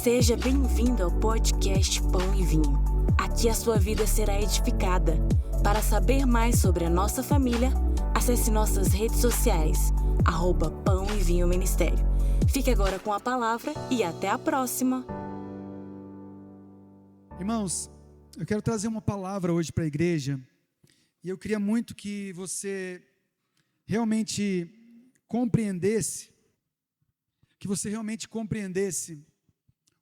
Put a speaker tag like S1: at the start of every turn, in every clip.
S1: Seja bem-vindo ao podcast Pão e Vinho. Aqui a sua vida será edificada. Para saber mais sobre a nossa família, acesse nossas redes sociais, @Pão e Vinho Ministério. Fique agora com a palavra e até a próxima.
S2: Irmãos, eu quero trazer uma palavra hoje para a igreja e eu queria muito que você realmente compreendesse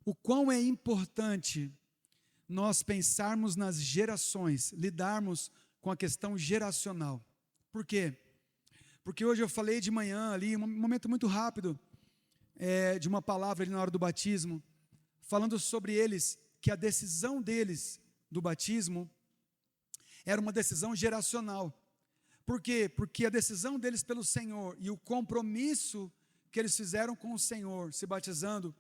S2: o quão é importante nós pensarmos nas gerações, lidarmos com a questão geracional. Por quê? Porque hoje eu falei de manhã ali, um momento muito rápido, de uma palavra ali na hora do batismo, falando sobre eles, que a decisão deles do batismo era uma decisão geracional. Por quê? Porque a decisão deles pelo Senhor e o compromisso que eles fizeram com o Senhor, se batizando,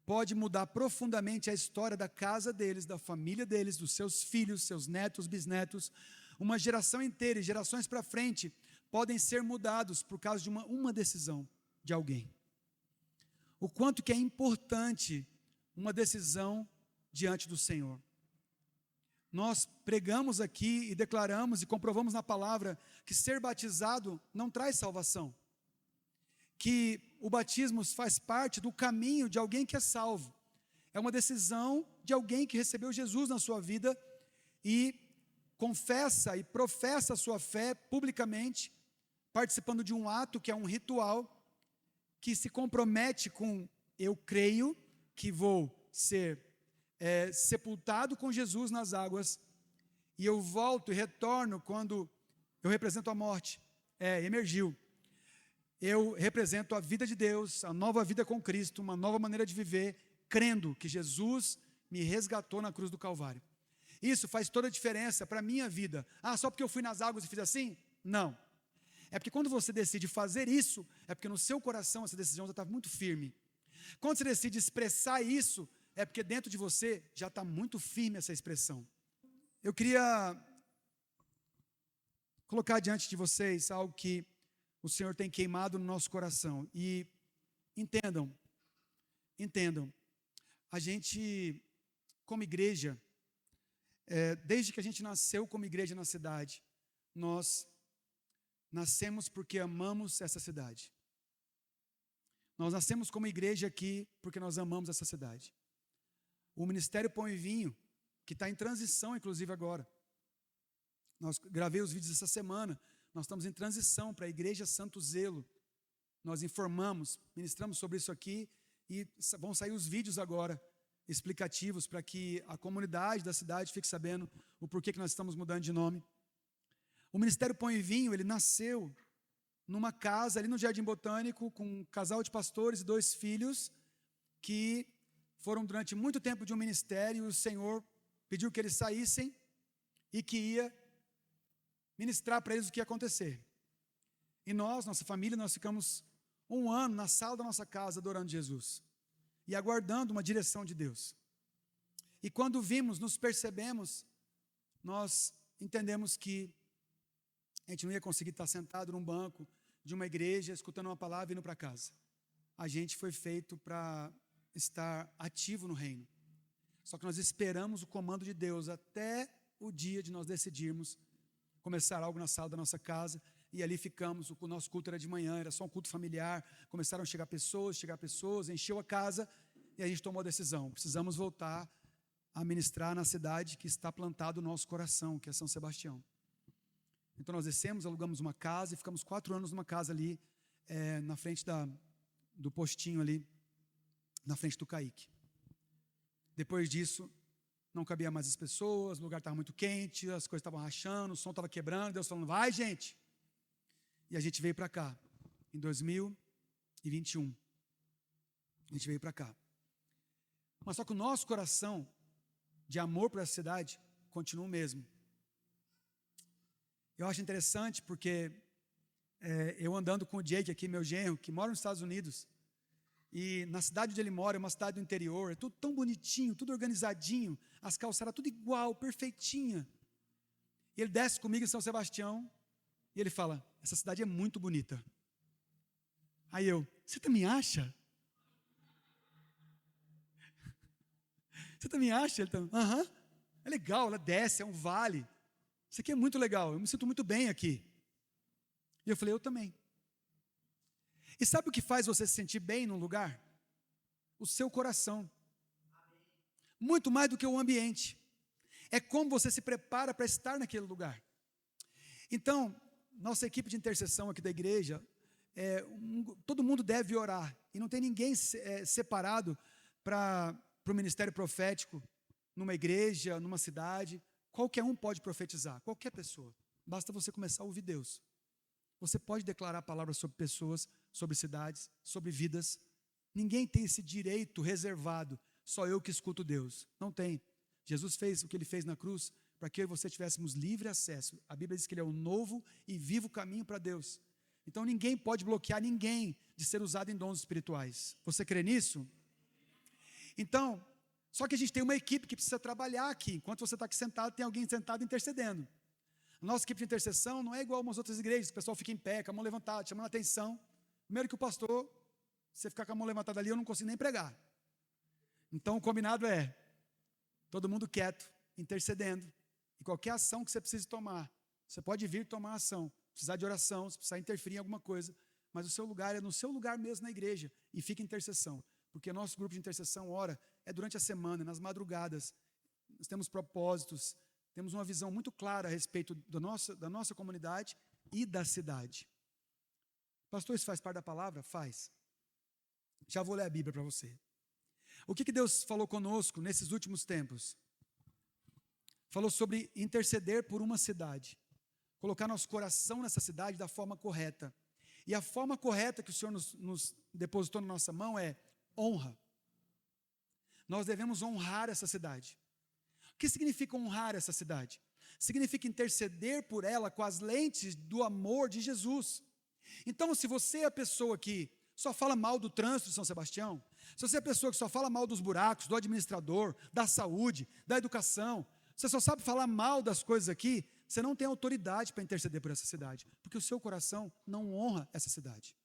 S2: pode mudar profundamente a história da casa deles, da família deles, dos seus filhos, seus netos, bisnetos. Uma geração inteira e gerações para frente podem ser mudados por causa de uma decisão de alguém. O quanto que é importante uma decisão diante do Senhor. Nós pregamos aqui e declaramos e comprovamos na palavra que ser batizado não traz salvação. Que o batismo faz parte do caminho de alguém que é salvo. É uma decisão de alguém que recebeu Jesus na sua vida e confessa e professa a sua fé publicamente, participando de um ato que é um ritual, que se compromete com: eu creio que vou ser sepultado com Jesus nas águas, e eu volto e retorno quando eu represento a morte. Emergiu. Eu represento a vida de Deus, a nova vida com Cristo, uma nova maneira de viver, crendo que Jesus me resgatou na cruz do Calvário. Isso faz toda a diferença para a minha vida. Só porque eu fui nas águas e fiz assim? Não. É porque quando você decide fazer isso, é porque no seu coração essa decisão já está muito firme. Quando você decide expressar isso, é porque dentro de você já está muito firme essa expressão. Eu queria colocar diante de vocês algo que o Senhor tem queimado no nosso coração. E entendam, a gente, como igreja, desde que a gente nasceu como igreja na cidade, nós nascemos porque amamos essa cidade. Nós nascemos como igreja aqui porque nós amamos essa cidade. O Ministério Pão e Vinho, que está em transição, inclusive agora. Nós gravei os vídeos essa semana. Nós estamos em transição para a Igreja Santo Zelo. Nós informamos, ministramos sobre isso aqui e vão sair os vídeos agora explicativos para que a comunidade da cidade fique sabendo o porquê que nós estamos mudando de nome. O Ministério Pão e Vinho, ele nasceu numa casa ali no Jardim Botânico com um casal de pastores e 2 filhos que foram durante muito tempo de um ministério e o Senhor pediu que eles saíssem e que ia ministrar para eles o que ia acontecer. E nós, nossa família, nós ficamos 1 ano na sala da nossa casa adorando Jesus e aguardando uma direção de Deus. E quando nos percebemos, nós entendemos que a gente não ia conseguir estar sentado num banco de uma igreja, escutando uma palavra e indo para casa. A gente foi feito para estar ativo no reino. Só que nós esperamos o comando de Deus até o dia de nós decidirmos começar algo na sala da nossa casa, e ali ficamos. O nosso culto era de manhã, era só um culto familiar. Começaram a chegar pessoas, encheu a casa, e a gente tomou a decisão: precisamos voltar a ministrar na cidade que está plantado o nosso coração, que é São Sebastião. Então nós descemos, alugamos uma casa e ficamos 4 anos numa casa ali, na frente do postinho ali, na frente do Caique. Depois disso, não cabia mais as pessoas, o lugar estava muito quente, as coisas estavam rachando, o som estava quebrando, Deus falando: vai, gente! E a gente veio para cá, em 2021. A gente veio para cá. Mas só que o nosso coração, de amor por essa cidade, continua o mesmo. Eu acho interessante porque eu andando com o Jake aqui, meu genro, que mora nos Estados Unidos, e na cidade onde ele mora, é uma cidade do interior, é tudo tão bonitinho, tudo organizadinho, as calçadas tudo igual, perfeitinha. E ele desce comigo em São Sebastião, e ele fala: essa cidade é muito bonita. Aí eu: você também acha? Você também acha? Ele tá, aham. É legal, ela desce, é um vale. Isso aqui é muito legal, eu me sinto muito bem aqui. E eu falei, eu também. E sabe o que faz você se sentir bem num lugar? O seu coração. Muito mais do que o ambiente. É como você se prepara para estar naquele lugar. Então, nossa equipe de intercessão aqui da igreja, todo mundo deve orar. E não tem ninguém separado para o ministério profético, numa igreja, numa cidade. Qualquer um pode profetizar, qualquer pessoa. Basta você começar a ouvir Deus. Você pode declarar palavras sobre pessoas, sobre cidades, sobre vidas. Ninguém tem esse direito reservado. Só eu que escuto Deus. Não tem. Jesus fez o que Ele fez na cruz para que eu e você tivéssemos livre acesso. A Bíblia diz que Ele é o novo e vivo caminho para Deus. Então ninguém pode bloquear ninguém de ser usado em dons espirituais. Você crê nisso? Então, só que a gente tem uma equipe que precisa trabalhar aqui. Enquanto você está aqui sentado, tem alguém sentado intercedendo. A nossa equipe de intercessão não é igual a umas outras igrejas, que o pessoal fica em pé, com a mão levantada, chamando a atenção. Primeiro que o pastor, você ficar com a mão levantada ali, eu não consigo nem pregar. Então o combinado é, todo mundo quieto, intercedendo. E qualquer ação que você precise tomar, você pode vir tomar ação. Se precisar de oração, se precisar interferir em alguma coisa, mas o seu lugar é no seu lugar mesmo na igreja, e fica em intercessão. Porque nosso grupo de intercessão ora, é durante a semana, nas madrugadas. Nós temos propósitos, temos uma visão muito clara a respeito da nossa comunidade e da cidade. Pastor, isso faz parte da palavra? Faz. Já vou ler a Bíblia para você. O que Deus falou conosco nesses últimos tempos? Falou sobre interceder por uma cidade. Colocar nosso coração nessa cidade da forma correta. E a forma correta que o Senhor nos depositou na nossa mão é honra. Nós devemos honrar essa cidade. O que significa honrar essa cidade? Significa interceder por ela com as lentes do amor de Jesus. Então, se você é a pessoa que só fala mal do trânsito de São Sebastião, se você é a pessoa que só fala mal dos buracos, do administrador, da saúde, da educação, você só sabe falar mal das coisas aqui, você não tem autoridade para interceder por essa cidade, porque o seu coração não honra essa cidade.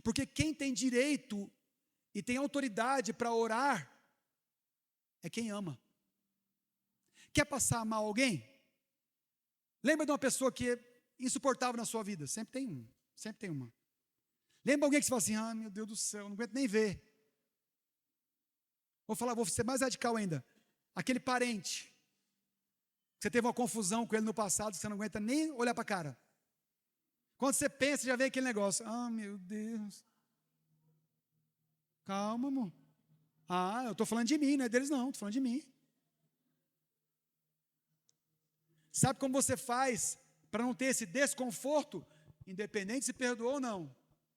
S2: Porque quem tem direito e tem autoridade para orar é quem ama. Quer passar mal a alguém? Lembra de uma pessoa que é insuportável na sua vida? Sempre tem um, sempre tem uma. Lembra alguém que você fala assim, ah, meu Deus do céu, não aguento nem ver. Vou ser mais radical ainda. Aquele parente, que você teve uma confusão com ele no passado, que você não aguenta nem olhar para a cara. Quando você pensa, já vem aquele negócio, ah, meu Deus. Calma, amor. Ah, eu estou falando de mim, não é deles não, estou falando de mim. Sabe como você faz para não ter esse desconforto? Independente se perdoou ou não.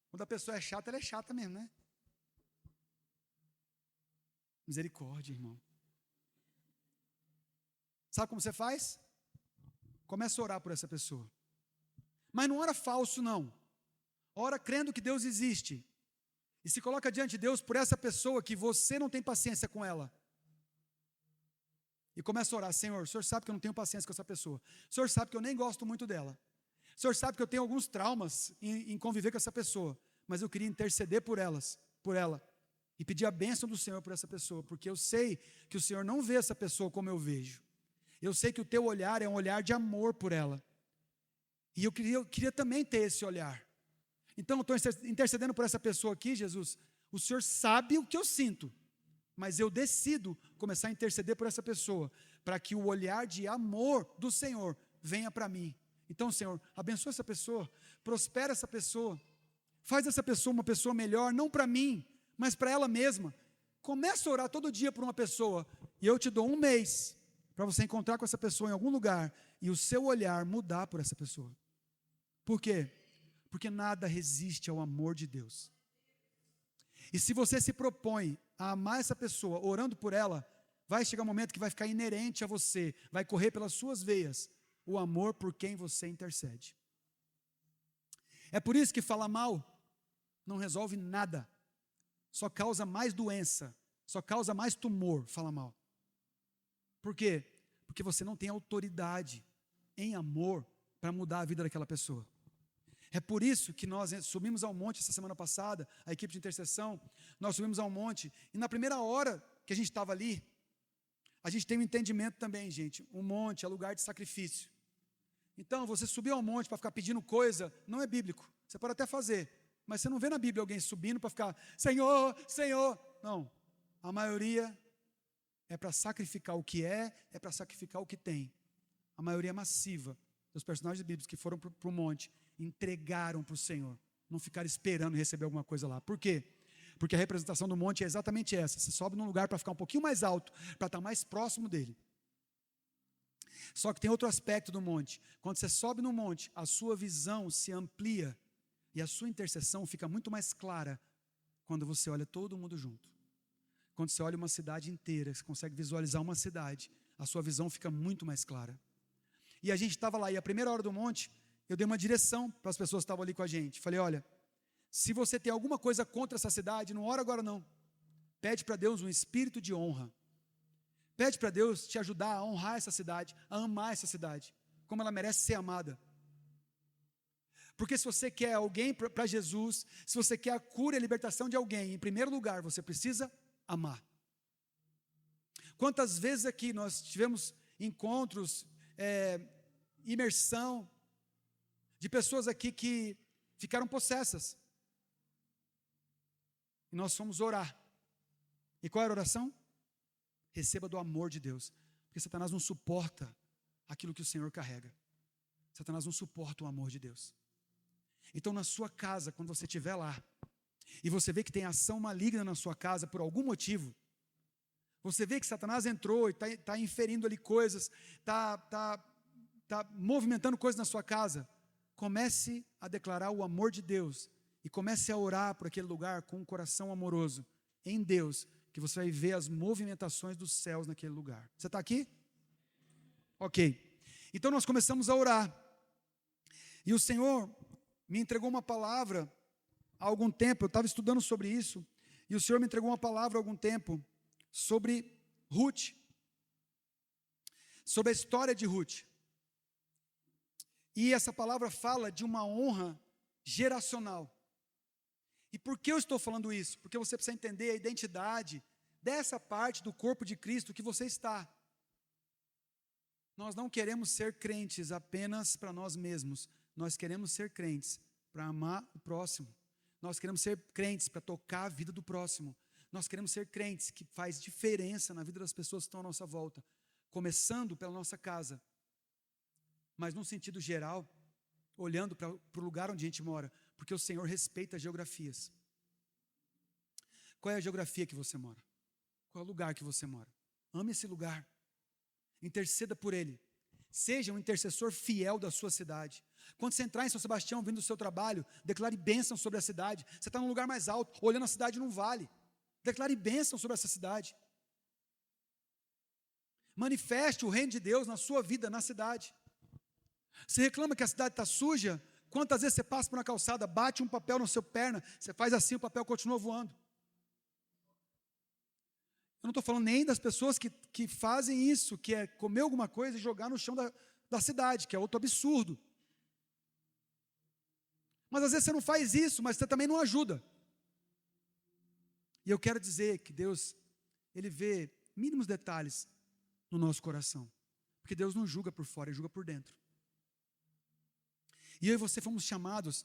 S2: Quando a pessoa é chata, ela é chata mesmo, né? Misericórdia, irmão. Sabe como você faz? Começa a orar por essa pessoa. Mas não ora falso, não. Ora crendo que Deus existe. E se coloca diante de Deus por essa pessoa que você não tem paciência com ela. E começa a orar, Senhor, o Senhor sabe que eu não tenho paciência com essa pessoa. O Senhor sabe que eu nem gosto muito dela. O Senhor sabe que eu tenho alguns traumas em conviver com essa pessoa. Mas eu queria interceder por ela. E pedir a bênção do Senhor por essa pessoa. Porque eu sei que o Senhor não vê essa pessoa como eu vejo. Eu sei que o teu olhar é um olhar de amor por ela. E eu queria também ter esse olhar. Então eu estou intercedendo por essa pessoa aqui, Jesus. O Senhor sabe o que eu sinto. Mas eu decido começar a interceder por essa pessoa, para que o olhar de amor do Senhor venha para mim. Então, Senhor, abençoa essa pessoa, prospera essa pessoa, faz essa pessoa uma pessoa melhor, não para mim, mas para ela mesma. Começa a orar todo dia por uma pessoa, e eu te dou um mês, para você encontrar com essa pessoa em algum lugar, e o seu olhar mudar por essa pessoa. Por quê? Porque nada resiste ao amor de Deus. E se você se propõe a amar essa pessoa, orando por ela, vai chegar um momento que vai ficar inerente a você, vai correr pelas suas veias, o amor por quem você intercede. É por isso que falar mal não resolve nada, só causa mais doença, só causa mais tumor, falar mal. Por quê? Porque você não tem autoridade em amor para mudar a vida daquela pessoa. É por isso que nós subimos ao monte essa semana passada, a equipe de intercessão, nós subimos ao monte, e na primeira hora que a gente estava ali, a gente tem um entendimento também, gente. Um monte é lugar de sacrifício. Então, você subir ao monte para ficar pedindo coisa, não é bíblico. Você pode até fazer, mas você não vê na Bíblia alguém subindo para ficar, Senhor, Senhor. Não, a maioria é para sacrificar o que é para sacrificar o que tem. A maioria massiva dos personagens bíblicos que foram para o monte, entregaram para o Senhor. Não ficaram esperando receber alguma coisa lá. Por quê? Porque a representação do monte é exatamente essa. Você sobe num lugar para ficar um pouquinho mais alto, para estar mais próximo dele. Só que tem outro aspecto do monte. Quando você sobe no monte, a sua visão se amplia e a sua intercessão fica muito mais clara quando você olha todo mundo junto. Quando você olha uma cidade inteira, você consegue visualizar uma cidade, a sua visão fica muito mais clara. E a gente estava lá, e a primeira hora do monte, eu dei uma direção para as pessoas que estavam ali com a gente. Falei, olha, se você tem alguma coisa contra essa cidade, não ora agora não. Pede para Deus um espírito de honra. Pede para Deus te ajudar a honrar essa cidade, a amar essa cidade, como ela merece ser amada. Porque se você quer alguém para Jesus, se você quer a cura e a libertação de alguém, em primeiro lugar, você precisa amar. Quantas vezes aqui nós tivemos encontros, imersão, de pessoas aqui que ficaram possessas. E nós fomos orar. E qual era a oração? Receba do amor de Deus. Porque Satanás não suporta aquilo que o Senhor carrega. Satanás não suporta o amor de Deus. Então na sua casa, quando você estiver lá, e você vê que tem ação maligna na sua casa por algum motivo, você vê que Satanás entrou e está inferindo ali coisas, está movimentando coisas na sua casa, comece a declarar o amor de Deus e comece a orar por aquele lugar com um coração amoroso em Deus, que você vai ver as movimentações dos céus naquele lugar. Você está aqui? Ok. Então nós começamos a orar. E o Senhor me entregou uma palavra há algum tempo, eu estava estudando sobre isso, e o Senhor me entregou uma palavra há algum tempo sobre Ruth, sobre a história de Ruth. E essa palavra fala de uma honra geracional. E por que eu estou falando isso? Porque você precisa entender a identidade dessa parte do corpo de Cristo que você está. Nós não queremos ser crentes apenas para nós mesmos. Nós queremos ser crentes para amar o próximo. Nós queremos ser crentes para tocar a vida do próximo. Nós queremos ser crentes que faz diferença na vida das pessoas que estão à nossa volta. Começando pela nossa casa. Mas num sentido geral, olhando para o lugar onde a gente mora. Porque o Senhor respeita geografias. Qual é a geografia que você mora? Qual é o lugar que você mora? Ame esse lugar. Interceda por ele. Seja um intercessor fiel da sua cidade. Quando você entrar em São Sebastião, vindo do seu trabalho, declare bênção sobre a cidade. Você está num lugar mais alto, olhando a cidade num vale. Declare bênção sobre essa cidade. Manifeste o reino de Deus na sua vida, na cidade. Você reclama que a cidade está suja? Quantas vezes você passa por uma calçada, bate um papel na sua perna, você faz assim, o papel continua voando. Eu não estou falando nem das pessoas que fazem isso, que é comer alguma coisa e jogar no chão da cidade, que é outro absurdo. Mas às vezes você não faz isso, mas você também não ajuda. E eu quero dizer que Deus, Ele vê mínimos detalhes no nosso coração. Porque Deus não julga por fora, Ele julga por dentro. E eu e você fomos chamados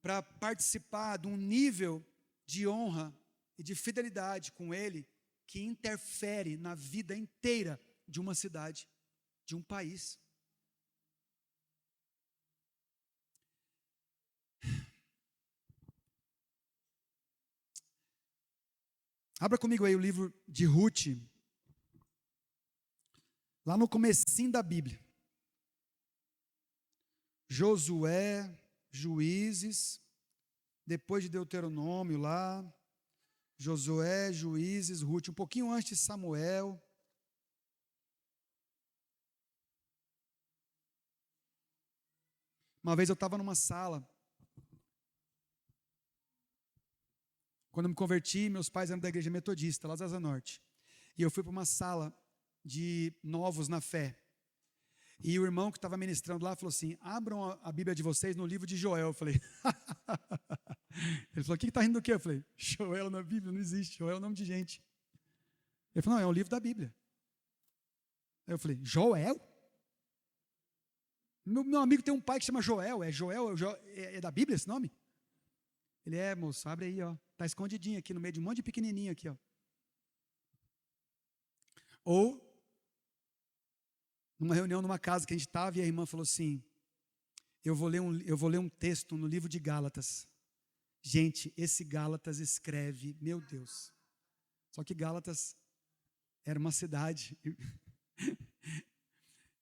S2: para participar de um nível de honra e de fidelidade com Ele que interfere na vida inteira de uma cidade, de um país. Abra comigo aí o livro de Ruth, lá no comecinho da Bíblia. Josué, Juízes, depois de Deuteronômio lá, Josué, Juízes, Ruth, um pouquinho antes de Samuel. Uma vez eu estava numa sala, quando eu me converti, meus pais eram da igreja metodista, lá da Asa Norte, e eu fui para uma sala de novos na fé. E o irmão que estava ministrando lá falou assim, abram a Bíblia de vocês no livro de Joel. Eu falei, ele falou, o que está rindo do quê? Eu falei, Joel na Bíblia não existe, Joel é o nome de gente. Ele falou, não, é um livro da Bíblia. Aí eu falei, Joel? Meu amigo tem um pai que chama Joel. É da Bíblia esse nome? Ele é, moço, abre aí, ó. Está escondidinho aqui no meio de um monte de pequenininho aqui, ó. Ou, numa reunião, numa casa que a gente estava, e a irmã falou assim, eu vou ler um texto no livro de Gálatas. Gente, esse Gálatas escreve, meu Deus. Só que Gálatas era uma cidade.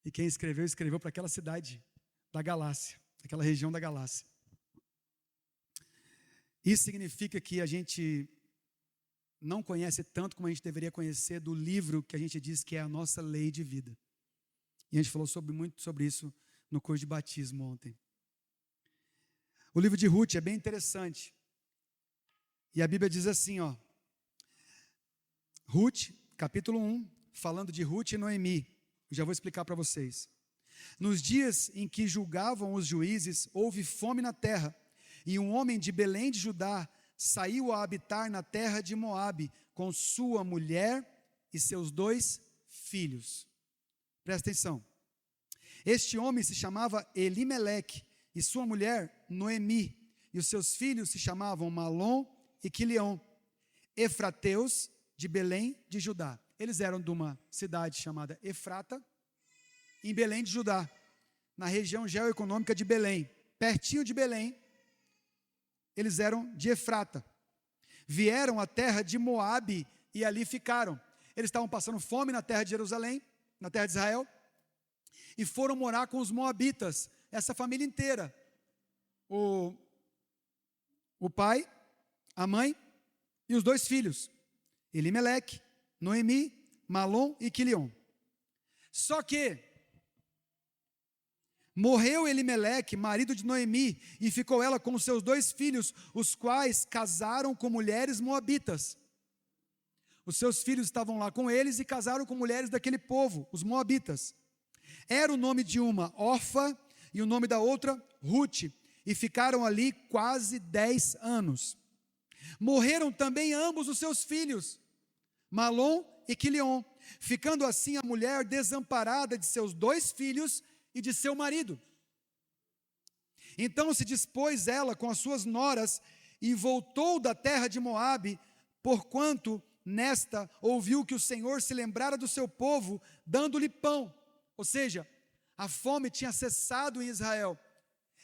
S2: E quem escreveu para aquela cidade da Galácia, aquela região da Galácia. Isso significa que a gente não conhece tanto como a gente deveria conhecer do livro que a gente diz que é a nossa lei de vida. E a gente falou muito sobre isso no curso de batismo ontem. O livro de Ruth é bem interessante. E a Bíblia diz assim, ó. Ruth, capítulo 1, falando de Ruth e Noemi. Eu já vou explicar para vocês. Nos dias em que julgavam os juízes, houve fome na terra, e um homem de Belém de Judá saiu a habitar na terra de Moabe, com sua mulher e seus 2 filhos. Presta atenção. Este homem se chamava Elimeleque, e sua mulher Noemi, e os seus filhos se chamavam Malom e Quilion, efrateus de Belém de Judá. Eles eram de uma cidade chamada Efrata, em Belém de Judá, na região geoeconômica de Belém, pertinho de Belém. Eles eram de Efrata. Vieram à terra de Moabe e ali ficaram. Eles estavam passando fome na terra de Jerusalém, na terra de Israel, e foram morar com os moabitas, essa família inteira. O pai, a mãe e os 2 filhos, Elimeleque, Noemi, Malom e Quilion. Só que morreu Elimeleque, marido de Noemi, e ficou ela com os seus 2 filhos, os quais casaram com mulheres moabitas. Os seus filhos estavam lá com eles e casaram com mulheres daquele povo, os moabitas. Era o nome de uma Orfa e o nome da outra Ruth, e ficaram ali quase 10 anos. Morreram também ambos os seus filhos, Malom e Quilion, ficando assim a mulher desamparada de seus 2 filhos e de seu marido. Então se dispôs ela com as suas noras e voltou da terra de Moabe, porquanto nesta ouviu que o Senhor se lembrara do seu povo, dando-lhe pão. Ou seja, a fome tinha cessado em Israel.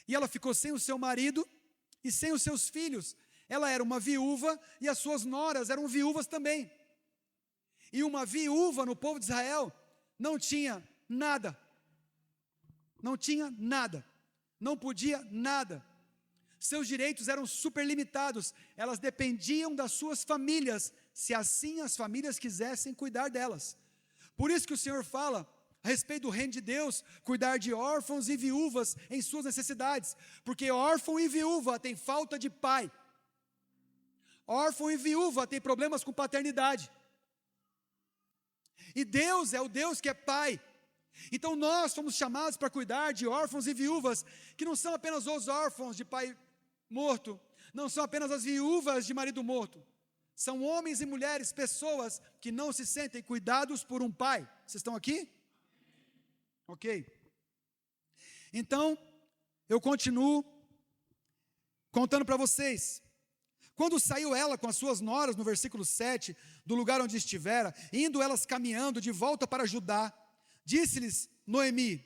S2: E ela ficou sem o seu marido e sem os seus filhos. Ela era uma viúva e as suas noras eram viúvas também. E uma viúva no povo de Israel não tinha nada. Não tinha nada. Não podia nada. Seus direitos eram super limitados. Elas dependiam das suas famílias, se assim as famílias quisessem cuidar delas. Por isso que o Senhor fala a respeito do reino de Deus, cuidar de órfãos e viúvas em suas necessidades, porque órfão e viúva tem falta de pai. Órfão e viúva tem problemas com paternidade. E Deus é o Deus que é pai. Então nós somos chamados para cuidar de órfãos e viúvas, que não são apenas os órfãos de pai morto, não são apenas as viúvas de marido morto. São homens e mulheres, pessoas que não se sentem cuidados por um pai. Vocês estão aqui? Ok. Então, eu continuo contando para vocês. Quando saiu ela com as suas noras, no versículo 7, do lugar onde estivera, indo elas caminhando de volta para Judá, disse-lhes Noemi: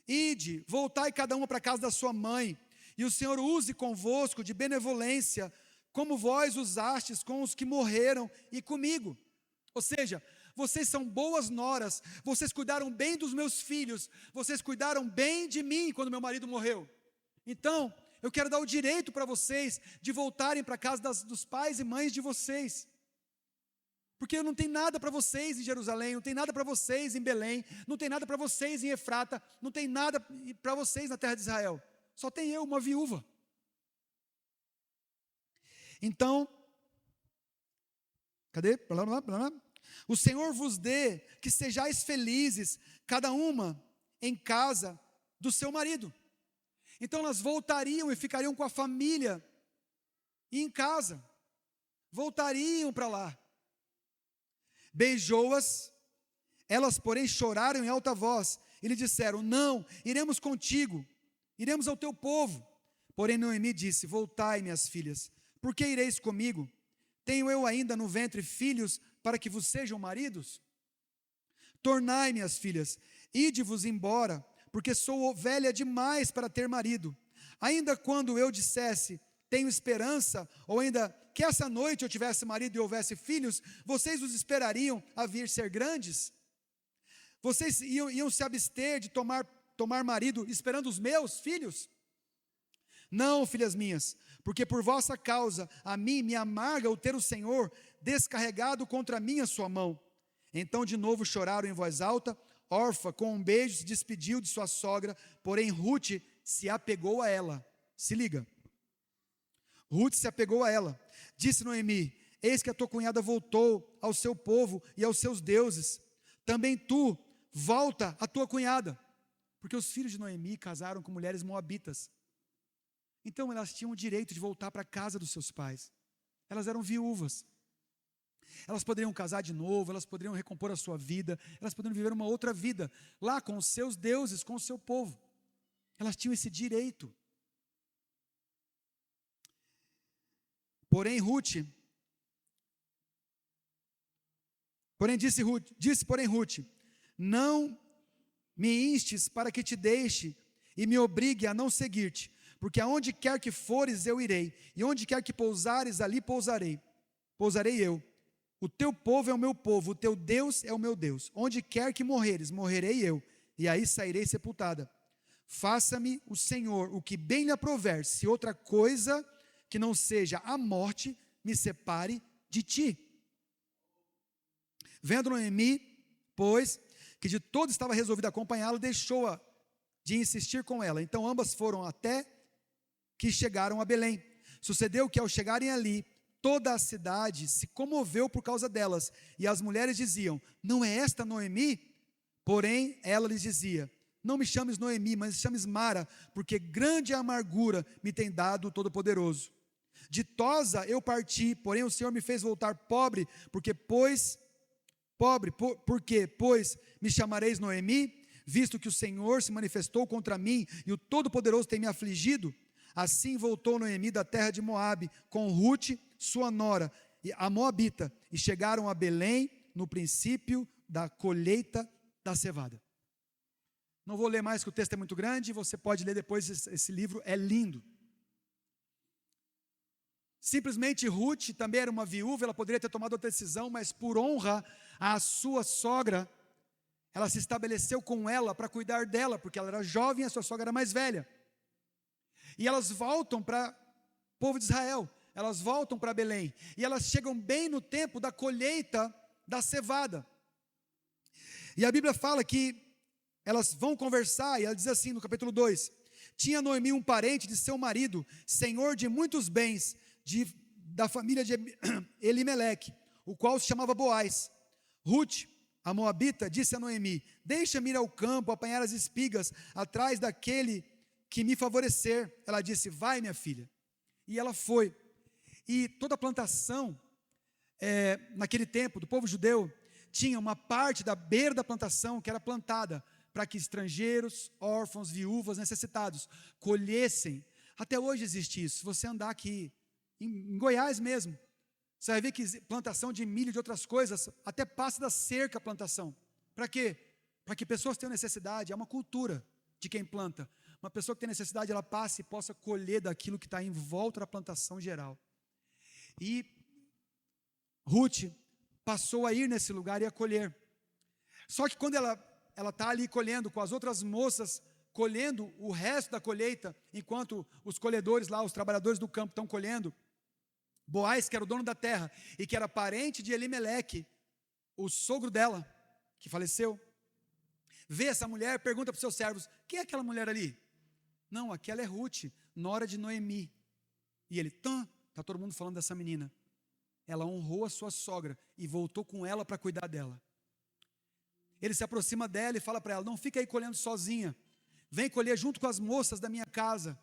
S2: ide, voltai cada uma para a casa da sua mãe, e o Senhor use convosco de benevolência, como vós usastes com os que morreram e comigo. Ou seja, vocês são boas noras, vocês cuidaram bem dos meus filhos, vocês cuidaram bem de mim quando meu marido morreu. Então, eu quero dar o direito para vocês de voltarem para a casa dos pais e mães de vocês. Porque não tem nada para vocês em Jerusalém, não tem nada para vocês em Belém, não tem nada para vocês em Efrata, não tem nada para vocês na terra de Israel. Só tem eu, uma viúva. Então, cadê? O Senhor vos dê que sejais felizes, cada uma em casa do seu marido. Então elas voltariam e ficariam com a família e em casa. Voltariam para lá. Beijou-as, elas, porém, choraram em alta voz e lhe disseram: não, iremos contigo, iremos ao teu povo. Porém Noemi disse: voltai, minhas filhas, por que ireis comigo? Tenho eu ainda no ventre filhos para que vos sejam maridos? Tornai, minhas filhas, ide-vos embora, porque sou velha demais para ter marido. Ainda quando eu dissesse: tenho esperança, ou ainda que essa noite eu tivesse marido e houvesse filhos, vocês os esperariam a vir ser grandes? Vocês iam se abster de tomar marido esperando os meus filhos? Não, filhas minhas, porque por vossa causa a mim me amarga o ter o Senhor descarregado contra mim a sua mão. Então de novo choraram em voz alta. Orfa, com um beijo, se despediu de sua sogra, porém Ruth se apegou a ela. Se liga. Ruth se apegou a ela. Disse Noemi: eis que a tua cunhada voltou ao seu povo e aos seus deuses. Também tu, volta à tua cunhada. Porque os filhos de Noemi casaram com mulheres moabitas. Então elas tinham o direito de voltar para a casa dos seus pais. Elas eram viúvas. Elas poderiam casar de novo, elas poderiam recompor a sua vida, elas poderiam viver uma outra vida, lá com os seus deuses, com o seu povo. Elas tinham esse direito. Porém disse Ruth, não me instes para que te deixe e me obrigue a não seguir-te, porque aonde quer que fores eu irei, e onde quer que pousares ali pousarei eu. O teu povo é o meu povo, o teu Deus é o meu Deus. Onde quer que morreres, morrerei eu, e aí sairei sepultada. Faça-me o Senhor o que bem lhe aprover, se outra coisa que não seja a morte me separe de ti. Vendo Noemi, pois, que de todo estava resolvida a acompanhá-la, deixou-a de insistir com ela. Então ambas foram até que chegaram a Belém. Sucedeu que ao chegarem ali, toda a cidade se comoveu por causa delas, e as mulheres diziam: não é esta Noemi? Porém ela lhes dizia: não me chames Noemi, mas chames Mara, porque grande amargura me tem dado o Todo-Poderoso. Ditosa eu parti, porém o Senhor me fez voltar pobre, porque me chamareis Noemi, visto que o Senhor se manifestou contra mim, e o Todo-Poderoso tem me afligido. Assim voltou Noemi da terra de Moabe, com Ruth, sua nora, a moabita, e chegaram a Belém no princípio da colheita da cevada. Não vou ler mais, que o texto é muito grande, você pode ler depois, esse livro é lindo. Simplesmente Ruth também era uma viúva, ela poderia ter tomado outra decisão, mas por honra à sua sogra, ela se estabeleceu com ela para cuidar dela, porque ela era jovem e a sua sogra era mais velha. E elas voltam para o povo de Israel, elas voltam para Belém, e elas chegam bem no tempo da colheita da cevada. E a Bíblia fala que elas vão conversar, e ela diz assim no capítulo 2: tinha Noemi um parente de seu marido, senhor de muitos bens, da família de Elimeleque, o qual se chamava Boaz. Ruth, a moabita, disse a Noemi: deixa-me ir ao campo, apanhar as espigas, atrás daquele que me favorecer. Ela disse: vai, minha filha. E ela foi. E toda a plantação, naquele tempo, do povo judeu, tinha uma parte da beira da plantação que era plantada para que estrangeiros, órfãos, viúvas, necessitados colhessem. Até hoje existe isso. Se você andar aqui em Goiás mesmo, você vai ver que plantação de milho e de outras coisas até passa da cerca a plantação. Para quê? Para que pessoas tenham necessidade. É uma cultura de quem planta. Uma pessoa que tem necessidade, ela passe e possa colher daquilo que está em volta da plantação geral. E Ruth passou a ir nesse lugar e a colher. Só que quando ela está ali colhendo, com as outras moças, colhendo o resto da colheita, enquanto os colhedores lá, os trabalhadores do campo estão colhendo, Boaz, que era o dono da terra, e que era parente de Elimeleque, o sogro dela, que faleceu, vê essa mulher, pergunta para os seus servos: quem é aquela mulher ali? Não, aquela é Ruth, nora de Noemi. E ele, está todo mundo falando dessa menina. Ela honrou a sua sogra e voltou com ela para cuidar dela. Ele se aproxima dela e fala para ela: não fica aí colhendo sozinha, vem colher junto com as moças da minha casa,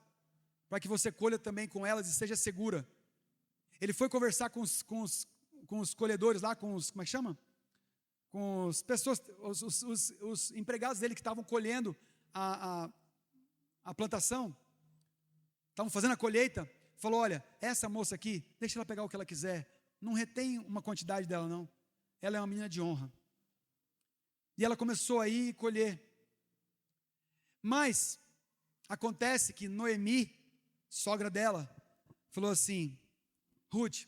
S2: para que você colha também com elas e seja segura. Ele foi conversar com os colhedores lá, como é que chama? com as pessoas, os empregados dele que estavam colhendo a plantação, estavam fazendo a colheita, falou: olha, essa moça aqui, deixa ela pegar o que ela quiser, não retém uma quantidade dela não, ela é uma menina de honra. E ela começou a ir e colher. Mas acontece que Noemi, sogra dela, falou assim: Ruth,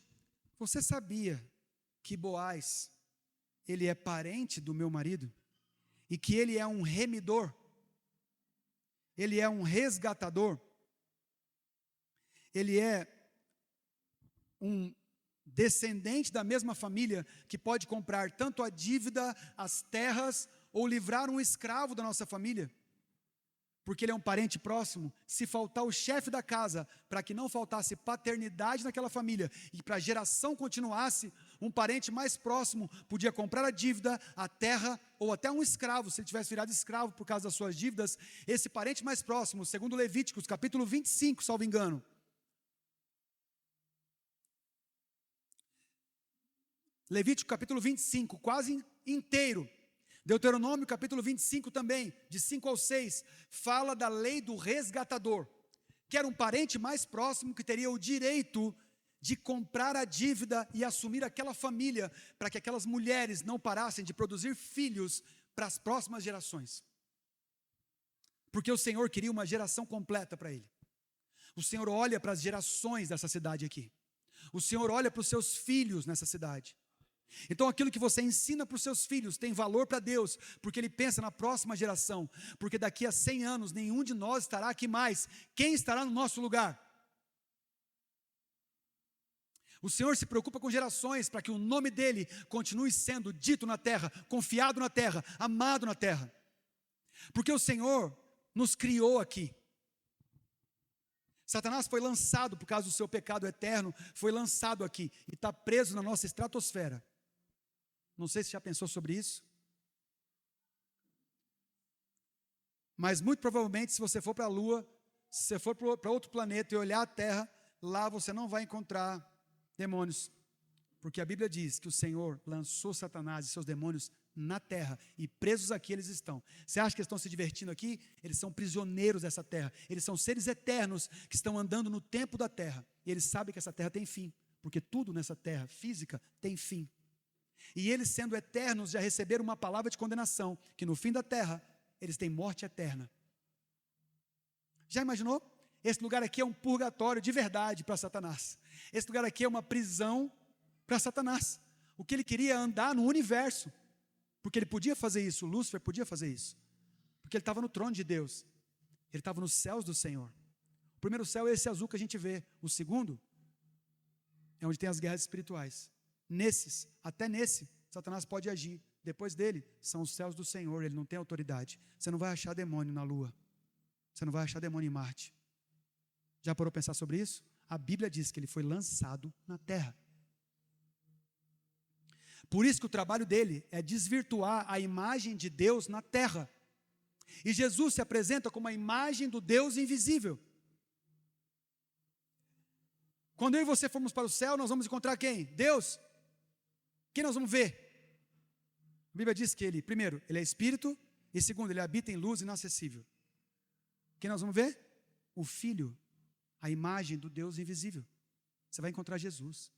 S2: você sabia que Boaz, ele é parente do meu marido? E que ele é um remidor? Ele é um resgatador? Ele é um descendente da mesma família que pode comprar tanto a dívida, as terras, ou livrar um escravo da nossa família? Porque ele é um parente próximo. Se faltar o chefe da casa, para que não faltasse paternidade naquela família e para a geração continuasse, um parente mais próximo podia comprar a dívida, a terra ou até um escravo. Se ele tivesse virado escravo por causa das suas dívidas, esse parente mais próximo, segundo Levíticos, capítulo 25, salvo engano. Levítico capítulo 25, quase inteiro. Deuteronômio capítulo 25 também, de 5 ao 6, fala da lei do resgatador, que era um parente mais próximo que teria o direito de comprar a dívida e assumir aquela família, para que aquelas mulheres não parassem de produzir filhos para as próximas gerações. Porque o Senhor queria uma geração completa para ele. O Senhor olha para as gerações dessa cidade aqui. O Senhor olha para os seus filhos nessa cidade. Então aquilo que você ensina para os seus filhos tem valor para Deus, porque Ele pensa na próxima geração, porque daqui a 100 anos nenhum de nós estará aqui mais. Quem estará no nosso lugar? O Senhor se preocupa com gerações, para que o nome dEle continue sendo dito na terra, confiado na terra, amado na terra, porque o Senhor nos criou aqui. Satanás foi lançado por causa do seu pecado eterno, foi lançado aqui e está preso na nossa estratosfera. Não sei se já pensou sobre isso. Mas muito provavelmente, se você for para a Lua, se você for para outro planeta e olhar a Terra, lá você não vai encontrar demônios. Porque a Bíblia diz que o Senhor lançou Satanás e seus demônios na terra, e presos aqui eles estão. Você acha que eles estão se divertindo aqui? Eles são prisioneiros dessa terra. Eles são seres eternos que estão andando no tempo da terra. E eles sabem que essa terra tem fim, porque tudo nessa terra física tem fim. E eles, sendo eternos, já receberam uma palavra de condenação, que no fim da terra, eles têm morte eterna. Já imaginou? Esse lugar aqui é um purgatório de verdade para Satanás. Esse lugar aqui é uma prisão para Satanás. O que ele queria é andar no universo, porque ele podia fazer isso, Lúcifer podia fazer isso, porque ele estava no trono de Deus, ele estava nos céus do Senhor. O primeiro céu é esse azul que a gente vê, o segundo é onde tem as guerras espirituais. Nesses, até nesse, Satanás pode agir. Depois dele, são os céus do Senhor, ele não tem autoridade. Você não vai achar demônio na Lua, você não vai achar demônio em Marte. Já parou para pensar sobre isso? A Bíblia diz que ele foi lançado na terra. Por isso que o trabalho dele é desvirtuar a imagem de Deus na terra. E Jesus se apresenta como a imagem do Deus invisível. Quando eu e você formos para o céu, nós vamos encontrar quem? Deus. Quem nós vamos ver? A Bíblia diz que ele, primeiro, ele é espírito, e segundo, ele habita em luz inacessível. Quem nós vamos ver? O Filho, a imagem do Deus invisível. Você vai encontrar Jesus.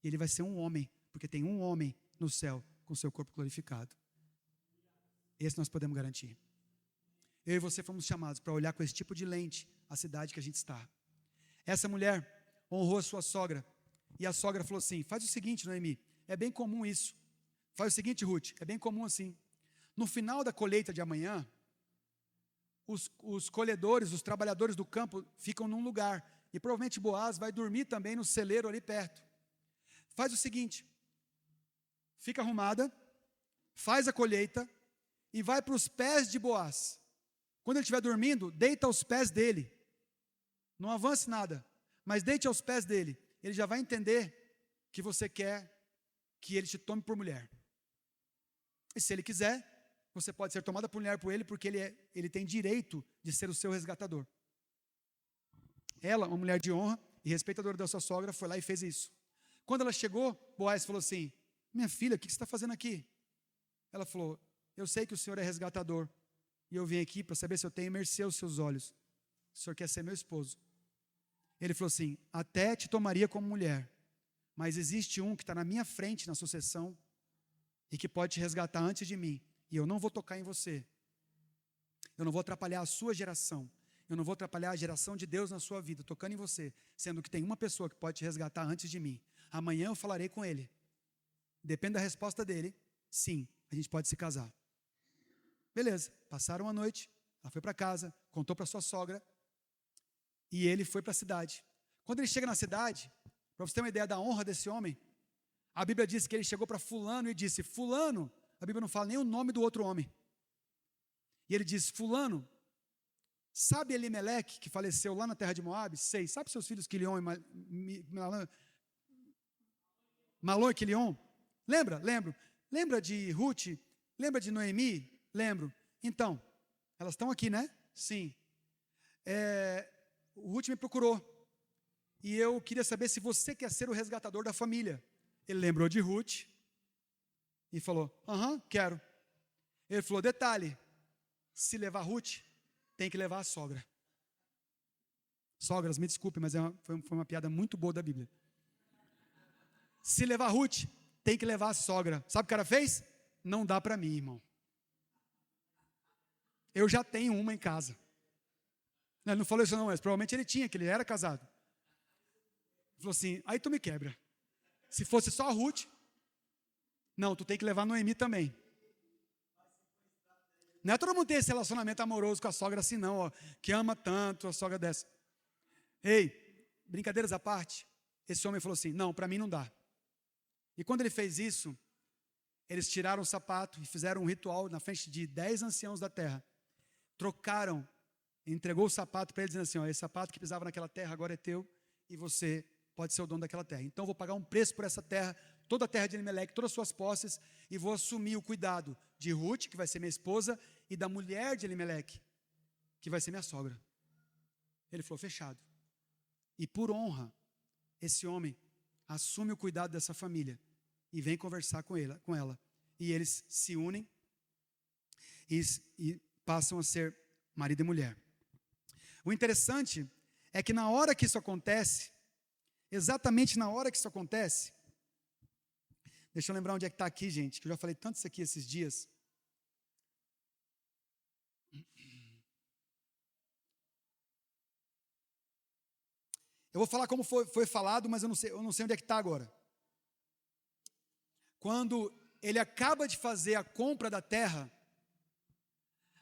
S2: E ele vai ser um homem, porque tem um homem no céu com seu corpo glorificado. Esse nós podemos garantir. Eu e você fomos chamados para olhar com esse tipo de lente a cidade que a gente está. Essa mulher honrou a sua sogra, e a sogra falou assim: faz o seguinte, Noemi, é bem comum isso. Faz o seguinte, Ruth, é bem comum assim. No final da colheita de amanhã, os colhedores, os trabalhadores do campo ficam num lugar, e provavelmente Boaz vai dormir também no celeiro ali perto. Faz o seguinte, fica arrumada, faz a colheita e vai para os pés de Boaz. Quando ele estiver dormindo, deita aos pés dele. Não avance nada, mas deite aos pés dele. Ele já vai entender que você quer que ele te tome por mulher. E se ele quiser, você pode ser tomada por mulher por ele, porque ele tem direito de ser o seu resgatador. Ela, uma mulher de honra e respeitadora da sua sogra, foi lá e fez isso. Quando ela chegou, Boaz falou assim: minha filha, o que você está fazendo aqui? Ela falou, eu sei que o senhor é resgatador, e eu vim aqui para saber se eu tenho mercê aos seus olhos. O senhor quer ser meu esposo. Ele falou assim, até te tomaria como mulher, mas existe um que está na minha frente na sucessão, e que pode te resgatar antes de mim, e eu não vou tocar em você. Eu não vou atrapalhar a sua geração. Eu não vou atrapalhar a geração de Deus na sua vida, tocando em você, sendo que tem uma pessoa que pode te resgatar antes de mim. Amanhã eu falarei com ele. Depende da resposta dele, sim, a gente pode se casar. Beleza, passaram a noite, ela foi para casa, contou para sua sogra, e ele foi para a cidade. Quando ele chega na cidade, para você ter uma ideia da honra desse homem, a Bíblia diz que ele chegou para fulano e disse, fulano, a Bíblia não fala nem o nome do outro homem. E ele diz, fulano, sabe Elimeleque, que faleceu lá na terra de Moabe? Sei. Sabe seus filhos Quilion e Malom e Quilion? Lembra? Lembro. Lembra de Ruth? Lembra de Noemi? Lembro. Então, elas estão aqui, né? Sim. O Ruth me procurou. E eu queria saber se você quer ser o resgatador da família. Ele lembrou de Ruth. E falou, quero. Ele falou, detalhe. Se levar Ruth, tem que levar a sogra. Sogras, me desculpe, mas foi uma piada muito boa da Bíblia. Se levar Ruth, tem que levar a sogra. Sabe o que o cara fez? Não dá para mim, irmão. Eu já tenho uma em casa. Ele não falou isso não, mas provavelmente ele tinha, que ele era casado. Ele falou assim, aí tu me quebra. Se fosse só a Ruth, não, tu tem que levar Noemi também. Não é todo mundo tem esse relacionamento amoroso com a sogra assim não, ó, que ama tanto a sogra dessa. Ei, brincadeiras à parte, esse homem falou assim, não, para mim não dá. E quando ele fez isso, eles tiraram o sapato e fizeram um ritual na frente de 10 anciãos da terra. Trocaram, entregou o sapato para ele dizendo assim, ó, esse sapato que pisava naquela terra agora é teu e você pode ser o dono daquela terra. Então eu vou pagar um preço por essa terra, toda a terra de Elimeleque, todas as suas posses, e vou assumir o cuidado de Ruth, que vai ser minha esposa, e da mulher de Elimeleque, que vai ser minha sogra. Ele falou, fechado. E por honra, esse homem assume o cuidado dessa família e vem conversar com ela. E eles se unem e passam a ser marido e mulher. O interessante é que na hora que isso acontece, exatamente na hora que isso acontece, deixa eu lembrar onde é que está aqui, gente, que eu já falei tanto isso aqui esses dias. Eu vou falar como foi falado, mas eu não sei onde é que está agora. Quando ele acaba de fazer a compra da terra,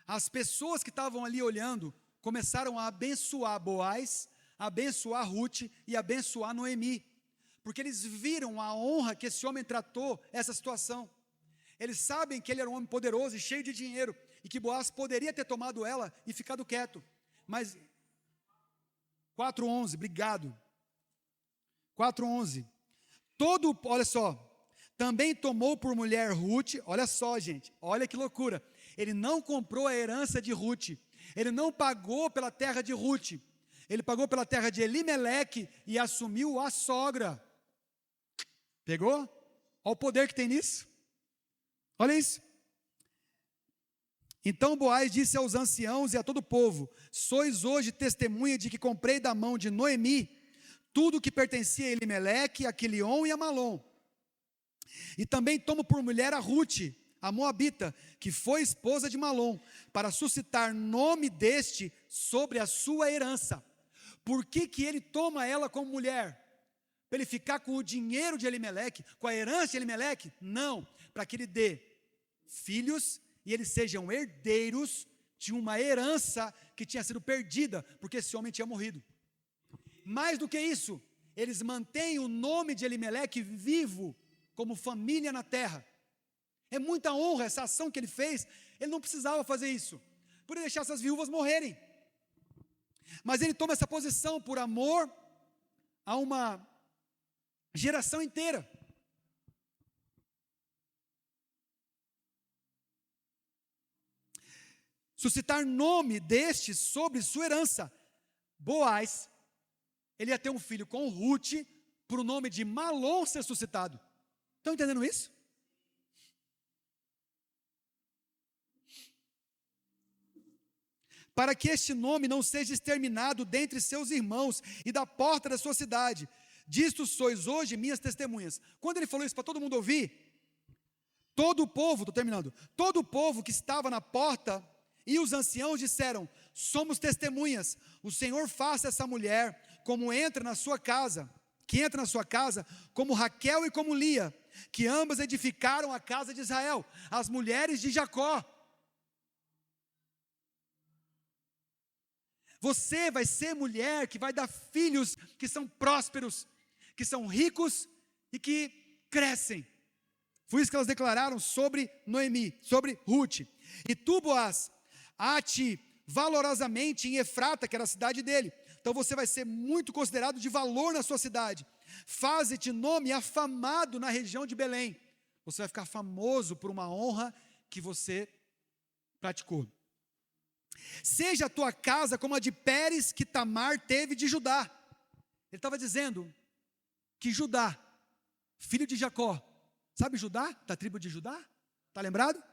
S2: as pessoas que estavam ali olhando começaram a abençoar Boaz, abençoar Ruth e abençoar Noemi, porque eles viram a honra que esse homem tratou essa situação. Eles sabem que ele era um homem poderoso e cheio de dinheiro, e que Boaz poderia ter tomado ela e ficado quieto, mas 4:11, obrigado. 4:11. Olha só, também tomou por mulher Ruth, olha só, gente, olha que loucura. Ele não comprou a herança de Ruth, ele não pagou pela terra de Ruth, ele pagou pela terra de Elimeleque e assumiu a sogra. Pegou? Olha o poder que tem nisso. Olha isso. Então Boaz disse aos anciãos e a todo o povo: sois hoje testemunha de que comprei da mão de Noemi tudo o que pertencia a Elimeleque, a Quilion e a Malom. E também tomo por mulher a Ruth, a Moabita, que foi esposa de Malom, para suscitar nome deste sobre a sua herança. Por que ele toma ela como mulher? Para ele ficar com o dinheiro de Elimeleque, com a herança de Elimeleque? Não, para que ele dê filhos e eles sejam herdeiros de uma herança que tinha sido perdida, porque esse homem tinha morrido. Mais do que isso, eles mantêm o nome de Elimeleque vivo, como família na terra. É muita honra essa ação que ele fez. Ele não precisava fazer isso, podia deixar essas viúvas morrerem, mas ele toma essa posição por amor a uma geração inteira. Suscitar nome deste sobre sua herança. Boaz, ele ia ter um filho com Ruth, por o nome de Malom ser suscitado. Estão entendendo isso? para que este nome não seja exterminado dentre seus irmãos e da porta da sua cidade. Disto sois hoje minhas testemunhas. Quando ele falou isso para todo mundo ouvir, todo o povo, estou terminando, todo o povo que estava na porta e os anciãos disseram: somos testemunhas, o Senhor faça essa mulher como entra na sua casa, que entra na sua casa, como Raquel e como Lia, que ambas edificaram a casa de Israel, as mulheres de Jacó. Você vai ser mulher que vai dar filhos que são prósperos, que são ricos e que crescem. Foi isso que elas declararam sobre Noemi, sobre Ruth. E tu, Boaz, há-te valorosamente em Efrata, que era a cidade dele. Então você vai ser muito considerado de valor na sua cidade. Faze-te nome afamado na região de Belém. Você vai ficar famoso por uma honra que você praticou. Seja a tua casa como a de Pérez que Tamar teve de Judá. Ele estava dizendo que Judá, filho de Jacó, sabe Judá? Da tribo de Judá? Está lembrado?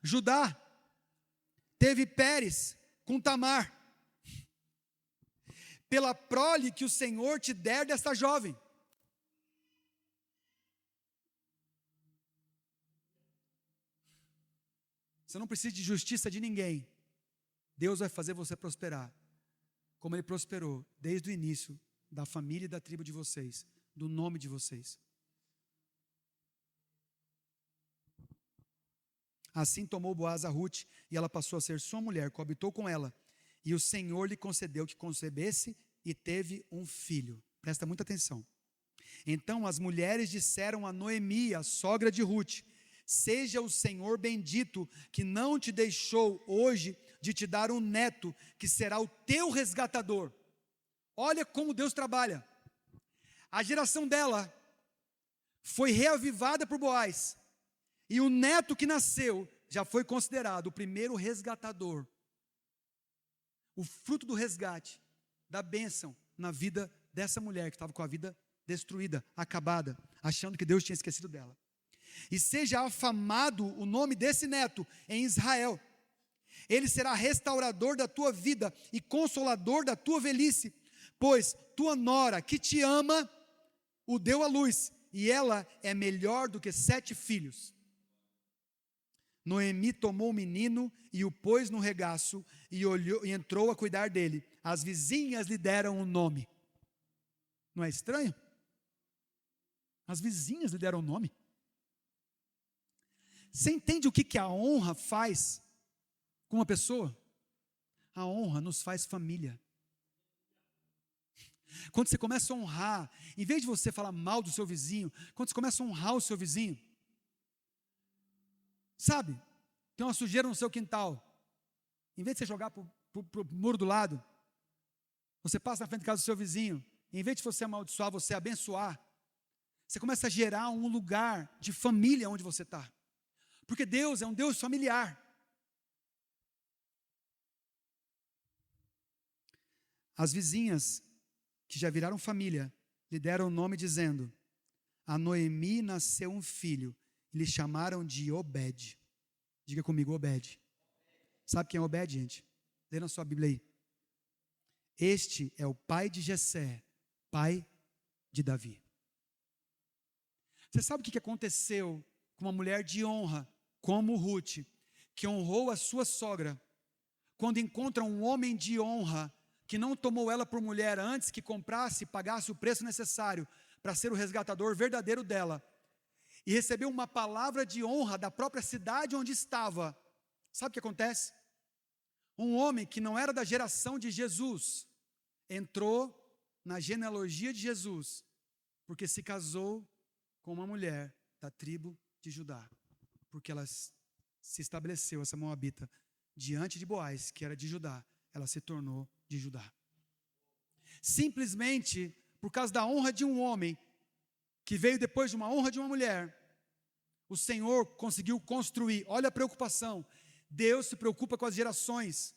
S2: Judá teve Pérez com Tamar, pela prole que o Senhor te der desta jovem. Você não precisa de justiça de ninguém. Deus vai fazer você prosperar, como Ele prosperou desde o início da família e da tribo de vocês, do nome de vocês. Assim tomou Boaz a Ruth, e ela passou a ser sua mulher, coabitou com ela, e o Senhor lhe concedeu que concebesse e teve um filho. Presta muita atenção. Então as mulheres disseram a Noemi, a sogra de Ruth: seja o Senhor bendito, que não te deixou hoje de te dar um neto, que será o teu resgatador. Olha como Deus trabalha. A geração dela foi reavivada por Boaz, e o neto que nasceu já foi considerado o primeiro resgatador. O fruto do resgate, da bênção na vida dessa mulher que estava com a vida destruída, acabada, achando que Deus tinha esquecido dela. E seja afamado o nome desse neto em Israel. Ele será restaurador da tua vida e consolador da tua velhice, pois tua nora que te ama o deu à luz, e ela é melhor do que 7 filhos. Noemi tomou o menino e o pôs no regaço e olhou e entrou a cuidar dele. As vizinhas lhe deram um nome. Não é estranho? As vizinhas lhe deram um nome. Você entende o que a honra faz com uma pessoa? A honra nos faz família. Quando você começa a honrar, em vez de você falar mal do seu vizinho, quando você começa a honrar o seu vizinho, sabe, tem uma sujeira no seu quintal, em vez de você jogar para o muro do lado, você passa na frente da casa do seu vizinho, em vez de você amaldiçoar, você abençoar, você começa a gerar um lugar de família onde você está, porque Deus é um Deus familiar. As vizinhas, que já viraram família, lhe deram o nome dizendo: a Noemi nasceu um filho, e lhe chamaram de Obed. Diga comigo, Obed. Sabe quem é Obed, gente? Lê na sua Bíblia aí. Este é o pai de Jessé, pai de Davi. Você sabe o que aconteceu com uma mulher de honra, como Ruth, que honrou a sua sogra, quando encontra um homem de honra, que não tomou ela por mulher antes que comprasse e pagasse o preço necessário para ser o resgatador verdadeiro dela, e recebeu uma palavra de honra da própria cidade onde estava. Sabe o que acontece? Um homem que não era da geração de Jesus, entrou na genealogia de Jesus, porque se casou com uma mulher da tribo de Judá, porque ela se estabeleceu, essa moabita, diante de Boaz, que era de Judá, ela se tornou de Judá. Simplesmente por causa da honra de um homem, que veio depois de uma honra de uma mulher, o Senhor conseguiu construir. Olha a preocupação. Deus se preocupa com as gerações.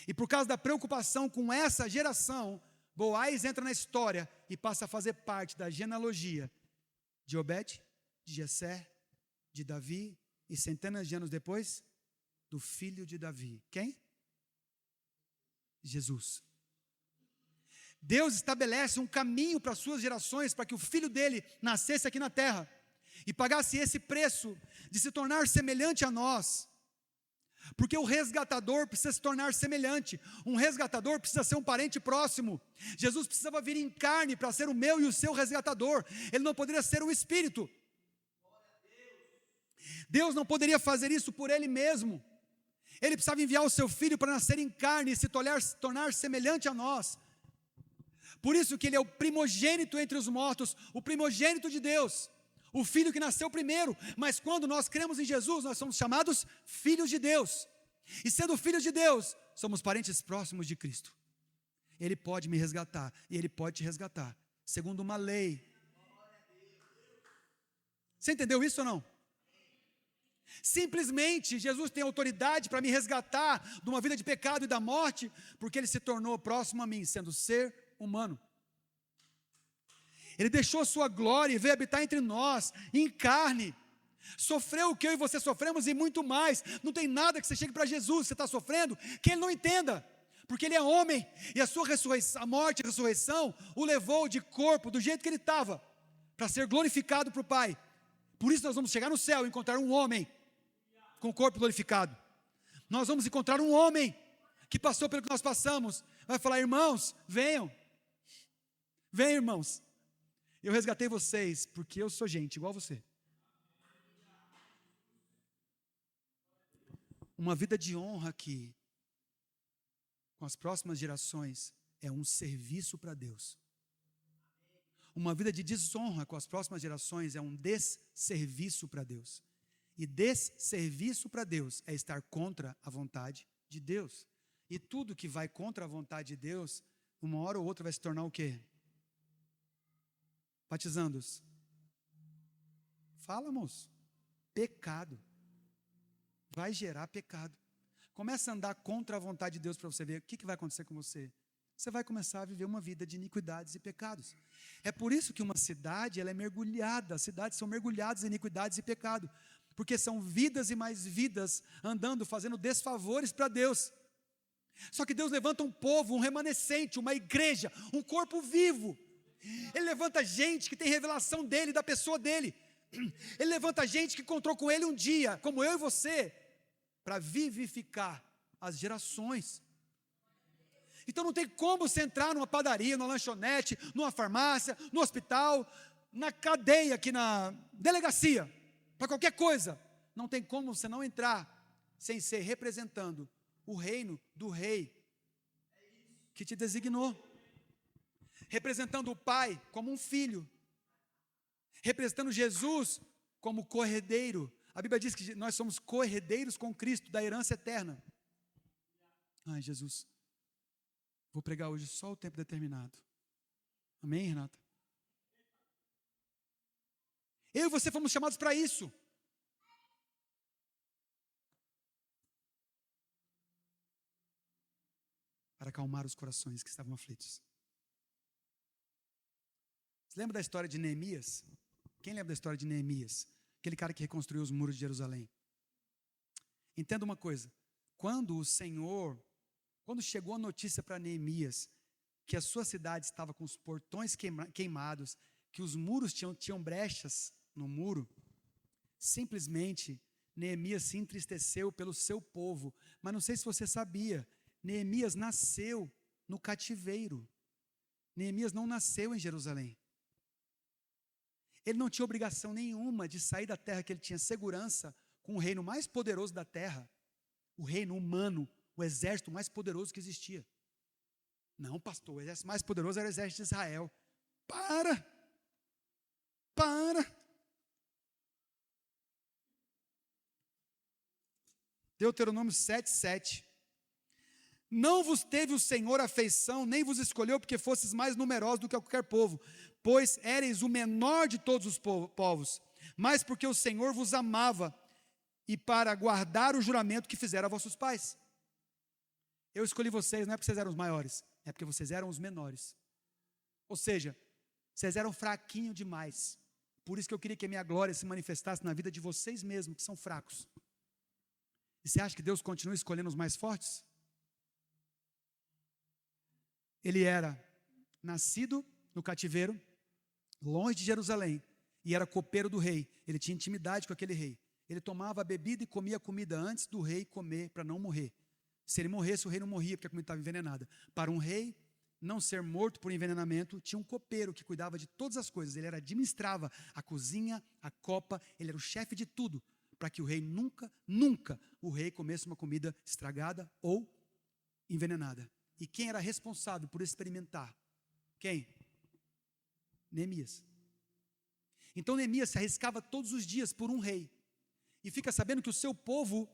S2: E por causa da preocupação com essa geração, Boaz entra na história e passa a fazer parte da genealogia de Obed, de Jessé, de Davi, e centenas de anos depois, do filho de Davi. Quem? Jesus. Deus estabelece um caminho para as suas gerações, para que o filho dele nascesse aqui na terra e pagasse esse preço de se tornar semelhante a nós. Porque o resgatador precisa se tornar semelhante. Um resgatador precisa ser um parente próximo. Jesus precisava vir em carne para ser o meu e o seu resgatador. Ele não poderia ser um espírito. Deus não poderia fazer isso por ele mesmo. Ele precisava enviar o seu filho para nascer em carne e se tornar semelhante a nós. Por isso que ele é o primogênito entre os mortos, o primogênito de Deus, o filho que nasceu primeiro. Mas quando nós cremos em Jesus, nós somos chamados filhos de Deus. E sendo filhos de Deus, somos parentes próximos de Cristo. Ele pode me resgatar e ele pode te resgatar, segundo uma lei. Você entendeu isso ou não? Simplesmente Jesus tem autoridade para me resgatar de uma vida de pecado e da morte, porque ele se tornou próximo a mim, sendo ser humano. Ele deixou a sua glória e veio habitar entre nós, em carne. Sofreu o que eu e você sofremos e muito mais. Não tem nada que você chegue para Jesus, você está sofrendo, que ele não entenda, porque ele é homem, e a sua ressurreição, a morte e a ressurreição o levou de corpo, do jeito que ele estava, para ser glorificado para o Pai. Por isso nós vamos chegar no céu e encontrar um homem com o corpo glorificado. Nós vamos encontrar um homem que passou pelo que nós passamos. Vai falar: irmãos, venham, irmãos, eu resgatei vocês, porque eu sou gente igual a você. Uma vida de honra aqui, com as próximas gerações, é um serviço para Deus. Uma vida de desonra com as próximas gerações é um desserviço para Deus. E desserviço para Deus é estar contra a vontade de Deus. E tudo que vai contra a vontade de Deus, uma hora ou outra vai se tornar o quê? Batizando-os. Fala, moço. Pecado. Vai gerar pecado. Começa a andar contra a vontade de Deus para você ver o que vai acontecer com você. Você vai começar a viver uma vida de iniquidades e pecados. É por isso que uma cidade, ela é mergulhada, as cidades são mergulhadas em iniquidades e pecado, porque são vidas e mais vidas andando, fazendo desfavores para Deus. Só que Deus levanta um povo, um remanescente, uma igreja, um corpo vivo. Ele levanta gente que tem revelação dele, da pessoa dele. Ele levanta gente que encontrou com ele um dia, como eu e você, para vivificar as gerações. Então não tem como você entrar numa padaria, numa lanchonete, numa farmácia, no hospital, na cadeia, aqui na delegacia, para qualquer coisa. Não tem como você não entrar sem ser representando o reino do rei que te designou. Representando o Pai como um filho. Representando Jesus como corredeiro. A Bíblia diz que nós somos corredeiros com Cristo da herança eterna. Ai, Jesus. Vou pregar hoje só o tempo determinado. Amém, Renata? Eu e você fomos chamados para isso. Para acalmar os corações que estavam aflitos. Você lembra da história de Neemias? Quem lembra da história de Neemias? Aquele cara que reconstruiu os muros de Jerusalém. Entenda uma coisa. Quando chegou a notícia para Neemias que a sua cidade estava com os portões queimados, que os muros tinham brechas no muro, simplesmente Neemias se entristeceu pelo seu povo. Mas não sei se você sabia, Neemias nasceu no cativeiro. Neemias não nasceu em Jerusalém. Ele não tinha obrigação nenhuma de sair da terra que ele tinha segurança com o reino mais poderoso da terra, o reino humano, o exército mais poderoso que existia. Não, pastor, o exército mais poderoso era o exército de Israel. Para! Deuteronômio 7:7. Não vos teve o Senhor afeição, nem vos escolheu porque fosses mais numerosos do que qualquer povo, pois éreis o menor de todos os povos, mas porque o Senhor vos amava e para guardar o juramento que fizera a vossos pais. Eu escolhi vocês não é porque vocês eram os maiores, é porque vocês eram os menores. Ou seja, vocês eram fraquinhos demais. Por isso que eu queria que a minha glória se manifestasse na vida de vocês mesmos, que são fracos. E você acha que Deus continua escolhendo os mais fortes? ele era nascido no cativeiro, longe de Jerusalém, e era copeiro do rei. Ele tinha intimidade com aquele rei. Ele tomava a bebida e comia a comida antes do rei comer, para não morrer. Se ele morresse, o rei não morria, porque a comida estava envenenada. Para um rei não ser morto por envenenamento, tinha um copeiro que cuidava de todas as coisas. Ele administrava a cozinha, a copa, ele era o chefe de tudo, para que o rei nunca o rei comesse uma comida estragada ou envenenada. E quem era responsável por experimentar? Quem? Neemias. Então Neemias se arriscava todos os dias por um rei. E fica sabendo que o seu povo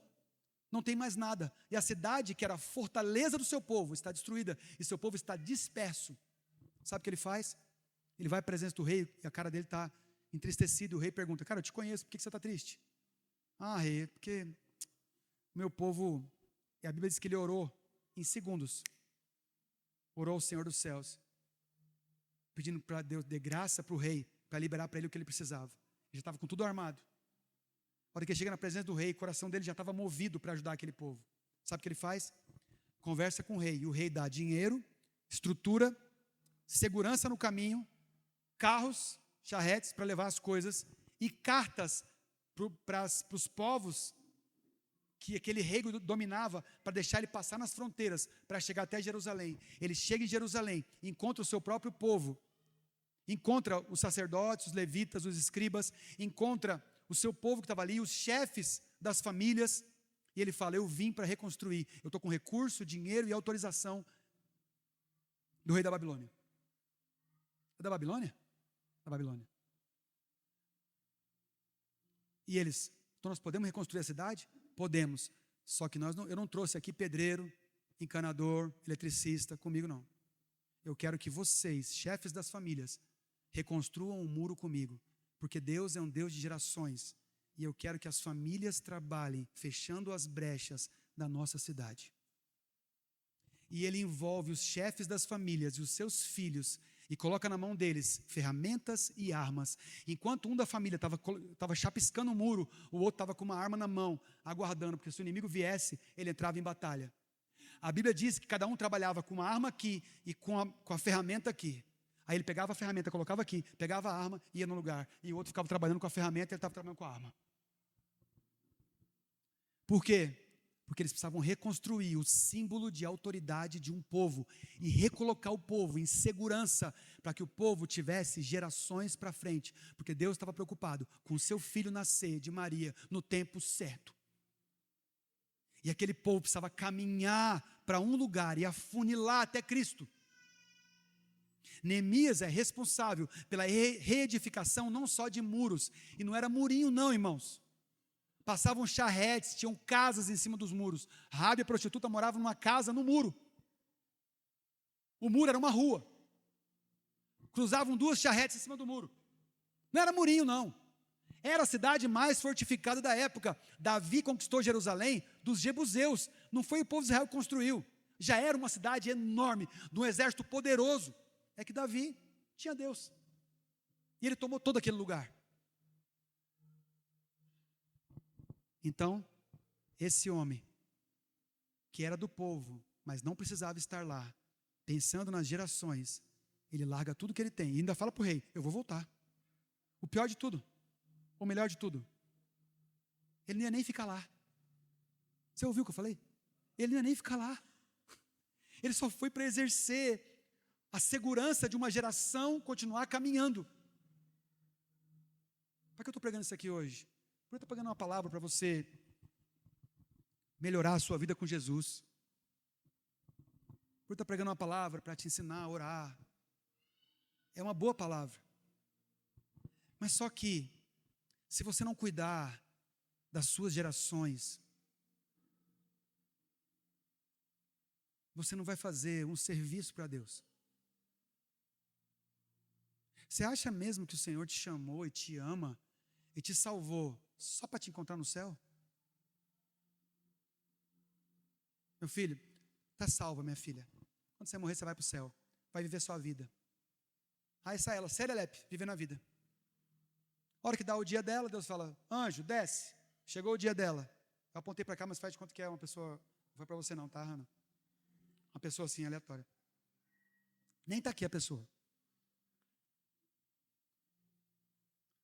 S2: não tem mais nada. E a cidade, que era a fortaleza do seu povo, está destruída. E seu povo está disperso. Sabe o que ele faz? Ele vai à presença do rei e a cara dele está entristecida. O rei pergunta: cara, eu te conheço, por que você está triste? Ah, rei, porque o meu povo... E a Bíblia diz que ele orou em segundos. Orou ao Senhor dos céus, pedindo para Deus dê graça para o rei, para liberar para ele o que ele precisava. Ele já estava com tudo armado. A hora que ele chega na presença do rei, o coração dele já estava movido para ajudar aquele povo. Sabe o que ele faz? Conversa com o rei, e o rei dá dinheiro, estrutura, segurança no caminho, carros, charretes para levar as coisas, e cartas para os povos que aquele rei dominava, para deixar ele passar nas fronteiras, para chegar até Jerusalém. Ele chega em Jerusalém, encontra o seu próprio povo, encontra os sacerdotes, os levitas, os escribas, encontra o seu povo que estava ali, os chefes das famílias, e ele fala: eu vim para reconstruir, eu estou com recurso, dinheiro e autorização do rei da Babilônia. É da Babilônia? Da Babilônia. E eles: então nós podemos reconstruir a cidade? Podemos, só que eu não trouxe aqui pedreiro, encanador, eletricista comigo não. Eu quero que vocês, chefes das famílias, reconstruam um muro comigo, porque Deus é um Deus de gerações, e eu quero que as famílias trabalhem fechando as brechas da nossa cidade. E ele envolve os chefes das famílias e os seus filhos, e coloca na mão deles ferramentas e armas. Enquanto um da família estava chapiscando o muro, o outro estava com uma arma na mão, aguardando, porque se o inimigo viesse, ele entrava em batalha. A Bíblia diz que cada um trabalhava com uma arma aqui e com a ferramenta aqui. Aí ele pegava a ferramenta, colocava aqui, pegava a arma, ia no lugar. E o outro ficava trabalhando com a ferramenta e ele estava trabalhando com a arma. Por quê? Porque eles precisavam reconstruir o símbolo de autoridade de um povo e recolocar o povo em segurança para que o povo tivesse gerações para frente. Porque Deus estava preocupado com o seu filho nascer de Maria no tempo certo. E aquele povo precisava caminhar para um lugar e afunilar até Cristo. Neemias é responsável pela reedificação não só de muros. E não era murinho não, irmãos. Passavam charretes, tinham casas em cima dos muros. Raabe, a prostituta, morava numa casa no muro. O muro era uma rua. Cruzavam 2 charretes em cima do muro. Não era murinho não. Era a cidade mais fortificada da época. Davi conquistou Jerusalém dos jebuseus. Não foi o povo de Israel que construiu. Já era uma cidade enorme, de um exército poderoso. É que Davi tinha Deus. E ele tomou todo aquele lugar. Então, esse homem, que era do povo, mas não precisava estar lá, pensando nas gerações, ele larga tudo que ele tem e ainda fala para o rei: eu vou voltar. O pior de tudo, o melhor de tudo, ele não ia nem ficar lá. Você ouviu o que eu falei? Ele não ia nem ficar lá. Ele só foi para exercer a segurança de uma geração continuar caminhando. Para que eu estou pregando isso aqui hoje? Eu estou pegando uma palavra para você melhorar a sua vida com Jesus. Eu estou pregando uma palavra para te ensinar a orar. É uma boa palavra. Mas só que, se você não cuidar das suas gerações, você não vai fazer um serviço para Deus. Você acha mesmo que o Senhor te chamou e te ama e te salvou só para te encontrar no céu? Meu filho, está salva, minha filha. Quando você morrer, você vai para o céu. Vai viver sua vida. Aí sai ela, serelepe, vivendo a vida. A hora que dá o dia dela, Deus fala: anjo, desce. Chegou o dia dela. Eu apontei para cá, mas faz de conta que é uma pessoa. Não foi para você não, tá, Hannah? Uma pessoa assim, aleatória. Nem está aqui a pessoa.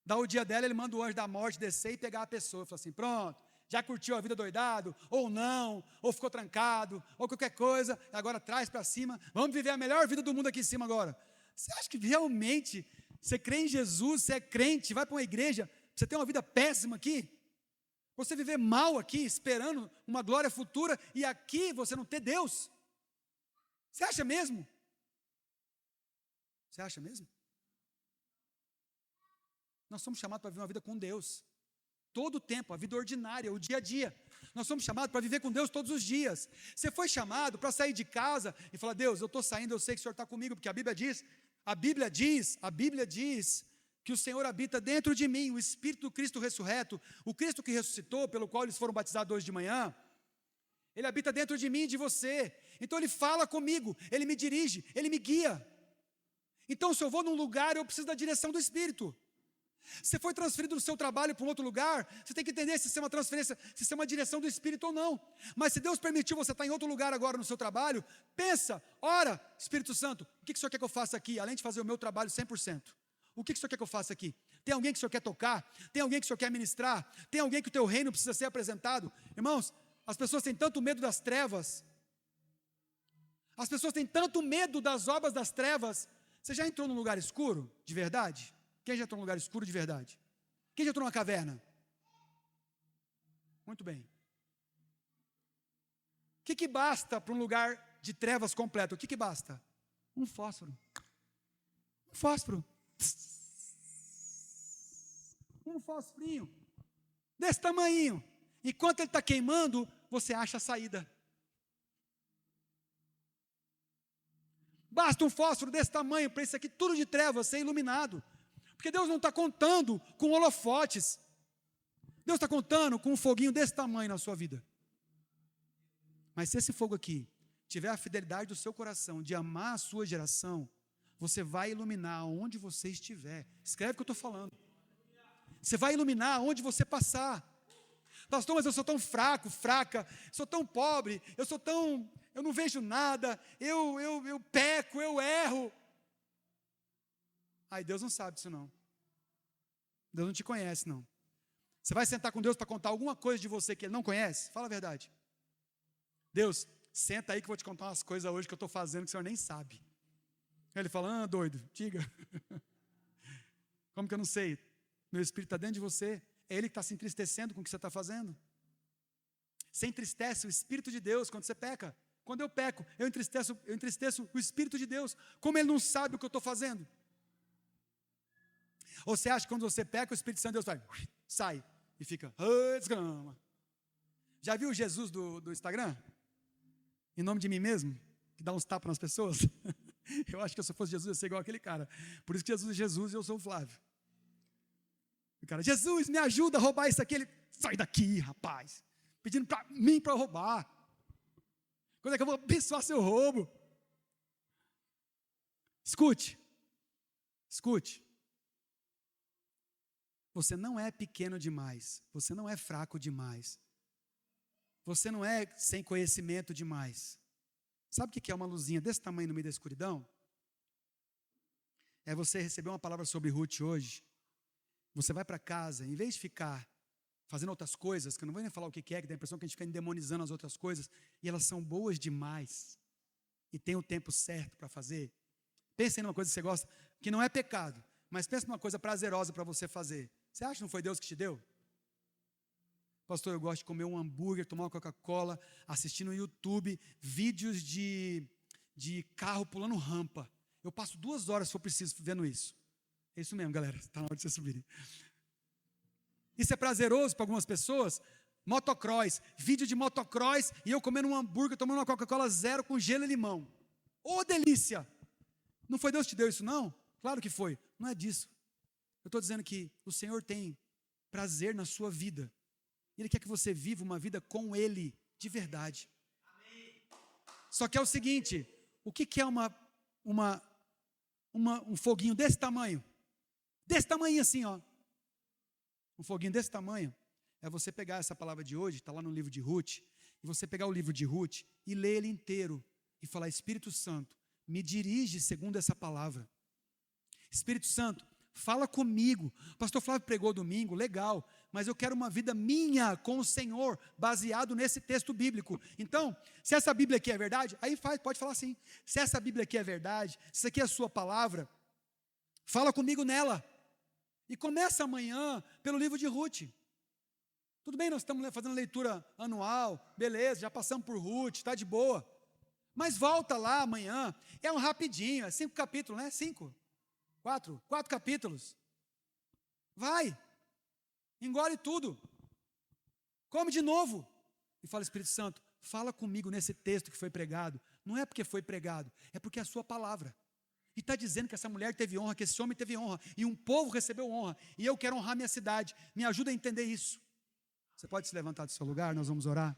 S2: Dá o dia dela, ele manda o anjo da morte descer e pegar a pessoa. Fala assim, pronto, já curtiu a vida doidado, ou não, ou ficou trancado, ou qualquer coisa, agora traz para cima, vamos viver a melhor vida do mundo aqui em cima agora. Você acha que realmente você crê em Jesus, você é crente, vai para uma igreja, você tem uma vida péssima aqui? Você viver mal aqui, esperando uma glória futura, e aqui você não ter Deus? Você acha mesmo? Você acha mesmo? Nós somos chamados para viver uma vida com Deus, todo o tempo, a vida ordinária, o dia a dia. Nós somos chamados para viver com Deus todos os dias. Você foi chamado para sair de casa e falar, Deus, eu estou saindo, eu sei que o Senhor está comigo, porque a Bíblia diz que o Senhor habita dentro de mim, o Espírito do Cristo ressurreto, o Cristo que ressuscitou, pelo qual eles foram batizados hoje de manhã, Ele habita dentro de mim e de você. Então Ele fala comigo, Ele me dirige, Ele me guia. Então se eu vou num lugar, eu preciso da direção do Espírito. Você foi transferido do seu trabalho para um outro lugar, você tem que entender se isso é uma transferência, se isso é uma direção do Espírito ou não. Mas se Deus permitiu você estar em outro lugar agora no seu trabalho, pensa, ora, Espírito Santo, o que o Senhor quer que eu faça aqui, além de fazer o meu trabalho 100%? O que o Senhor quer que eu faça aqui? Tem alguém que o Senhor quer tocar? Tem alguém que o Senhor quer ministrar? Tem alguém que o teu reino precisa ser apresentado? Irmãos, as pessoas têm tanto medo das trevas, as pessoas têm tanto medo das obras das trevas. Você já entrou num lugar escuro, de verdade? Quem já entrou num lugar escuro de verdade? Quem já entrou numa caverna? Muito bem. O que basta para um lugar de trevas completo? O que basta? Um fósforo. Um fósforo. Um fosforinho. Desse tamanhinho. Enquanto ele está queimando, você acha a saída. Basta um fósforo desse tamanho para isso aqui tudo de trevas ser iluminado. Porque Deus não está contando com holofotes. Deus está contando com um foguinho desse tamanho na sua vida. Mas se esse fogo aqui tiver a fidelidade do seu coração, de amar a sua geração, você vai iluminar onde você estiver. Escreve o que eu estou falando. Você vai iluminar onde você passar. Pastor, mas eu sou tão fraca, sou tão pobre, eu não vejo nada, eu peco, eu erro. Ai, Deus não sabe disso não. Deus não te conhece não. Você vai sentar com Deus para contar alguma coisa de você que Ele não conhece? Fala a verdade. Deus, senta aí que eu vou te contar umas coisas hoje que eu estou fazendo que o Senhor nem sabe. Aí Ele fala, doido, diga. Como que eu não sei? Meu Espírito está dentro de você. É Ele que está se entristecendo com o que você está fazendo. Você entristece o Espírito de Deus quando você peca. Quando eu peco, eu entristeço o Espírito de Deus. Como Ele não sabe o que eu estou fazendo? Ou você acha que quando você peca, o Espírito Santo de Deus vai, sai e fica, desgrama. Já viu o Jesus do Instagram? Em nome de mim mesmo? Que dá uns tapas nas pessoas? Eu acho que se eu fosse Jesus, eu ia ser igual aquele cara. Por isso que Jesus é Jesus e eu sou o Flávio. O cara, Jesus, me ajuda a roubar isso aqui. Ele, sai daqui, rapaz. Pedindo para mim para roubar. Quando é que eu vou abençoar seu roubo? Escute. Você não é pequeno demais. Você não é fraco demais. Você não é sem conhecimento demais. Sabe o que é uma luzinha desse tamanho no meio da escuridão? É você receber uma palavra sobre Ruth hoje. Você vai para casa, em vez de ficar fazendo outras coisas, que eu não vou nem falar o que é, que dá a impressão que a gente fica endemonizando as outras coisas, e elas são boas demais, e tem o tempo certo para fazer. Pense em uma coisa que você gosta, que não é pecado, mas pense numa coisa prazerosa para você fazer. Você acha que não foi Deus que te deu? Pastor, eu gosto de comer um hambúrguer, tomar uma Coca-Cola, assistir no YouTube vídeos de carro pulando rampa. Eu passo 2 horas, se for preciso, vendo isso. É isso mesmo, galera, está na hora de vocês subirem. Isso é prazeroso para algumas pessoas. Motocross, vídeo de motocross, e eu comendo um hambúrguer, tomando uma Coca-Cola zero com gelo e limão. Ô, delícia! Não foi Deus que te deu isso, não? Claro que foi, não é disso. Eu estou dizendo que o Senhor tem prazer na sua vida. Ele quer que você viva uma vida com Ele, de verdade. Amém. Só que é o seguinte, o que é um foguinho desse tamanho? Desse tamanho assim, ó. Um foguinho desse tamanho é você pegar essa palavra de hoje, está lá no livro de Ruth, e você pegar o livro de Ruth e ler ele inteiro e falar, Espírito Santo, me dirige segundo essa palavra. Espírito Santo, fala comigo. O pastor Flávio pregou domingo, legal, mas eu quero uma vida minha com o Senhor, baseado nesse texto bíblico. Então, se essa Bíblia aqui é verdade, aí pode falar assim, se essa Bíblia aqui é verdade, se isso aqui é a sua palavra, fala comigo nela. E começa amanhã pelo livro de Ruth. Tudo bem, nós estamos fazendo leitura anual, beleza, já passamos por Ruth, está de boa. Mas volta lá amanhã, é um rapidinho, é 5 capítulos, né? 4 capítulos. Vai, engole tudo, come de novo. E fala, Espírito Santo, fala comigo nesse texto que foi pregado. Não é porque foi pregado, é porque é a sua palavra. E está dizendo que essa mulher teve honra, que esse homem teve honra, e um povo recebeu honra, e eu quero honrar minha cidade. Me ajuda a entender isso. Você pode se levantar do seu lugar, nós vamos orar.